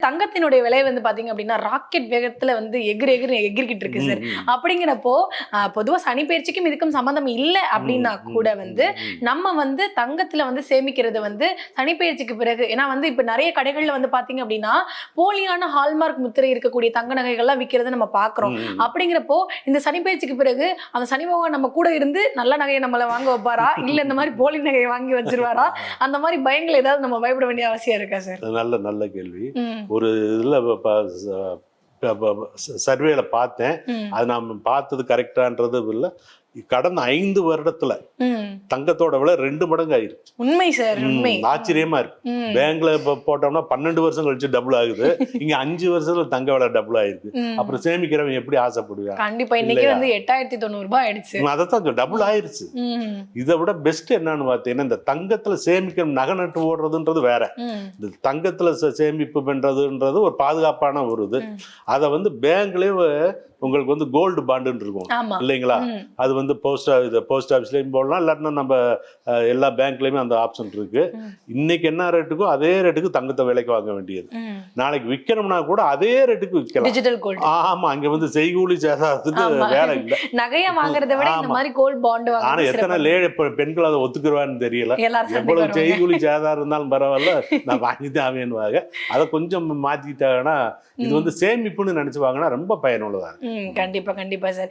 தங்கத்தினுடைய விலை வந்து பாத்தீங்க அப்படின்னா ராக்கெட் வேகத்துல வந்து எகிரிக்கிட்டு இருக்கு சார். அப்படிங்கிறப்போ பொதுவா சனி பயிற்சிக்கும் இதுக்கும் சம்பந்தம் இல்லை அப்படின்னா கூட வந்து நம்ம வந்து தங்கத்துல வந்து சேமிக்கிறது வந்து சனி பயிற்சிக்கு பிறகு, ஏன்னா வந்து இப்ப நிறைய கடைகள்ல வந்து பாத்தீங்க அப்படின்னா போலியான ஹால்மார்க் முத்திரை இருக்கக்கூடிய தங்க நகைகள்லாம் விற்கிறத நம்ம பாக்குறோம். அப்படிங்கிறப்போ இந்த சனி பயிற்சிக்கு பிறகு அந்த சனி பகவான் நம்ம கூட இருந்து நல்ல நகையை நம்மள வாங்க வைப்பாரா, இல்ல இந்த மாதிரி போலி நகையை வாங்கி வச்சிருவாரா, அந்த மாதிரி பயங்கள் ஏதாவது நம்ம பயப்பட வேண்டிய அவசியம் இருக்கா சார்? நல்ல கேள்வி. ஒரு இதுல சர்வேல பார்த்தேன். அது நான் பார்த்தது கரெக்டான்றது இல்லை. கடந்த 5 வருடத்துல தங்கத்தோட விலை 2 மடங்கு ஆயிருக்கு. உண்மை சார், உண்மை. ஆச்சரியமா இருக்கு. பேங்க்ல போட்டோம்னா 12 வருஷம் கழிச்சு டபுள் ஆகுது. இங்க 5 வருஷத்துல தங்க விலை டபுள் ஆயிருக்கு. அப்புறம் சேமிக்கிறவங்க எப்படி ஆசைப்படுவாங்க? கண்டிப்பா இன்னைக்கு வந்து 8090 ரூபாய் ஆயிடுச்சு. அதான் டபுள் ஆயிருச்சு. இதை விட பெஸ்ட் என்னன்னு பாத்தீங்கன்னா, இந்த தங்கத்துல சேமிக்க நகை நட்டு ஓடுறதுன்றது வேற. இந்த தங்கத்துல சேமிப்பு பண்றதுன்றது ஒரு பாதுகாப்பான ஒரு இது. அதை வந்து பேங்க்லயே உங்களுக்கு வந்து கோல்டு பாண்டுன்னு இருக்கும் இல்லைங்களா? அது வந்து போஸ்ட் ஆஃபீஸ்லயும் போடலாம், இல்லாட்டினா நம்ம எல்லா பேங்க்லயுமே அந்த ஆப்ஷன் இருக்கு. இன்னைக்கு என்ன ரேட்டுக்கோ அதே ரேட்டுக்கு தங்கத்தை விலைக்கு வாங்க வேண்டியது. நாளைக்கு விற்கணும்னா கூட அதே ரேட்டுக்கு விற்கலாம். ஆமா, அங்க வந்து செய்கூலி சேதாரத்துக்கு வேலை இல்லை. நகையை வாங்குறதை விட இந்த மாதிரி கோல்ட் பாண்ட் வாங்க. ஆனா எத்தனை பெண்கள் அதை ஒத்துக்குருவான்னு தெரியல. எவ்வளவு செய்கூலி சேதாரம் இருந்தாலும் பரவாயில்ல, நான் வாங்கிதான் வேணுவாங்க. அதை கொஞ்சம் மாத்திட்டாங்கன்னா இது வந்து சேமிப்புன்னு நினைச்சு வாங்கினா ரொம்ப பயனுள்ளதா இருக்கு. கண்டிப்பா சார்.